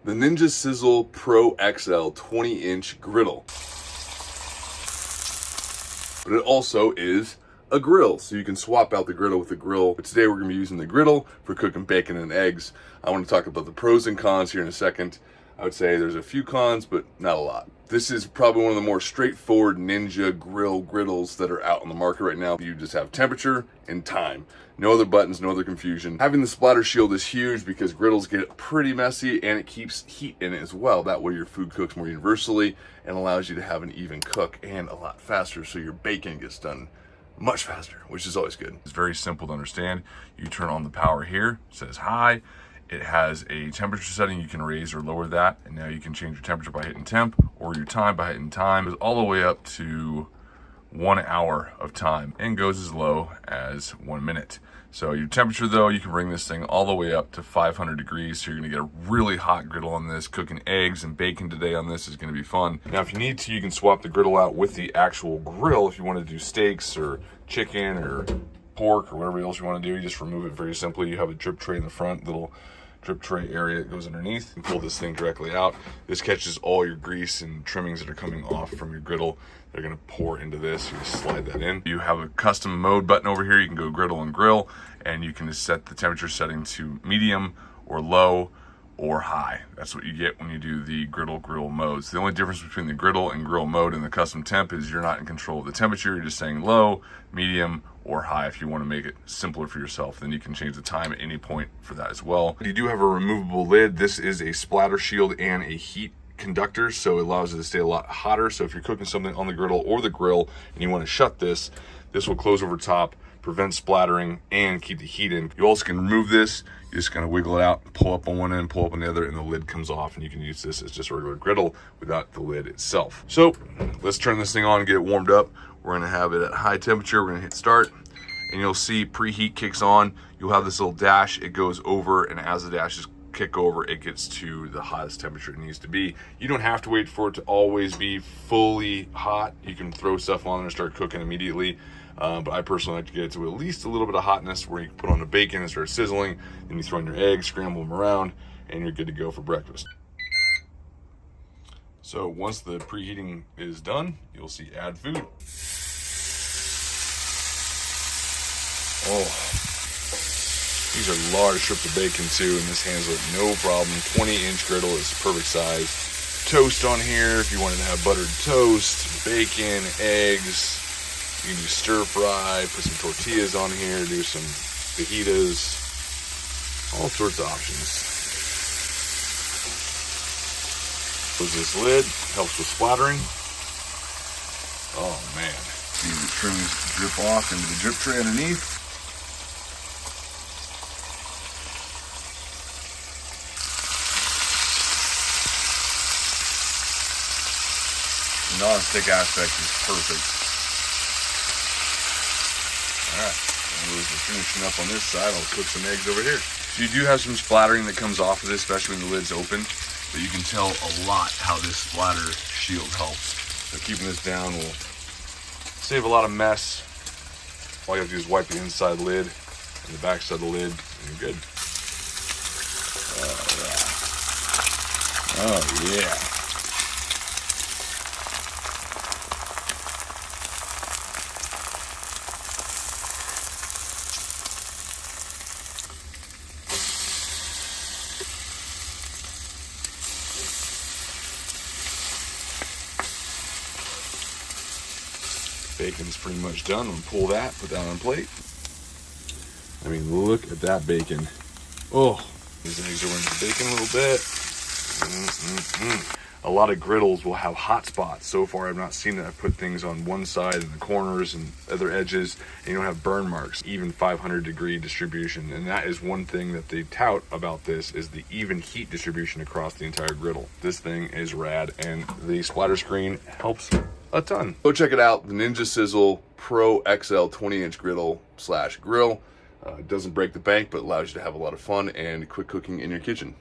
the Ninja Sizzle Pro XL 20-inch griddle. But it also is a grill, so you can swap out the griddle with the grill. But today we're gonna be using the griddle for cooking bacon and eggs. I want to talk about the pros and cons here in a second. I would say there's a few cons, but not a lot. This is probably one of the more straightforward Ninja Grill griddles that are out on the market right now. You just have temperature and time. No other buttons, no other confusion. Having the splatter shield is huge because griddles get pretty messy and it keeps heat in it as well. That way your food cooks more universally and allows you to have an even cook and a lot faster, so your bacon gets done much faster, which is always good. It's very simple to understand. You turn on the power here, it says high. It has a temperature setting. You can raise or lower that. And now you can change your temperature by hitting temp or your time by hitting time. It goes all the way up to 1 hour of time and goes as low as 1 minute. So your temperature though, you can bring this thing all the way up to 500 degrees. So you're gonna get a really hot griddle on this. Cooking eggs and bacon today on this is gonna be fun. Now, if you need to, you can swap the griddle out with the actual grill. If you wanna do steaks or chicken or pork or whatever else you wanna do, you just remove it very simply. You have a drip tray in the front, little drip tray area that goes underneath, and pull this thing directly out. This catches all your grease and trimmings that are coming off from your griddle. They're gonna pour into this. You just slide that in. You have a custom mode button over here. You can go griddle and grill, and you can just set the temperature setting to medium or low or high. That's what you get when you do the griddle grill modes. The only difference between the griddle and grill mode and the custom temp is you're not in control of the temperature. You're just saying low, medium, or high. If you want to make it simpler for yourself, then you can change the time at any point for that as well. You do have a removable lid. This is a splatter shield and a heat conductor, so it allows it to stay a lot hotter. So if you're cooking something on the griddle or the grill and you want to shut this, this will close over top, prevent splattering, and keep the heat in. You also can remove this. You just kind of wiggle it out, pull up on one end, pull up on the other, and the lid comes off, and you can use this as just a regular griddle without the lid itself. So let's turn this thing on and get it warmed up. We're gonna have it at high temperature. We're gonna hit start, and you'll see preheat kicks on. You'll have this little dash. It goes over, and as the dashes kick over, it gets to the hottest temperature it needs to be. You don't have to wait for it to always be fully hot. You can throw stuff on and start cooking immediately. But I personally like to get it to at least a little bit of hotness where you can put on the bacon and start sizzling. Then you throw in your eggs, scramble them around, and you're good to go for breakfast. So once the preheating is done, you'll see add food. Oh, these are large strips of bacon too, and this handles it no problem. 20-inch griddle is perfect size. Toast on here if you wanted to have buttered toast, bacon, eggs. You can do stir fry, put some tortillas on here, do some fajitas, all sorts of options. Close this lid, helps with splattering. Oh man, see the trimmings drip off into the drip tray underneath. The non-stick aspect is perfect. All right, we're finishing up on this side. I'll cook some eggs over here. So you do have some splattering that comes off of this, especially when the lid's open, but you can tell a lot how this splatter shield helps. So keeping this down will save a lot of mess. All you have to do is wipe the inside lid and the back side of the lid, and you're good. Oh yeah. Bacon's pretty much done. I'm gonna pull that, put that on a plate. I mean, look at that bacon. Oh, these eggs are in the bacon a little bit. A lot of griddles will have hot spots. So far, I've not seen that. I've put things on one side and the corners and other edges, and you don't have burn marks, even 500-degree distribution. And that is one thing that they tout about this, is the even heat distribution across the entire griddle. This thing is rad, and the splatter screen helps a ton. Go check it out, the Ninja Sizzle Pro XL 20-inch griddle/grill. It doesn't break the bank, but allows you to have a lot of fun and quick cooking in your kitchen.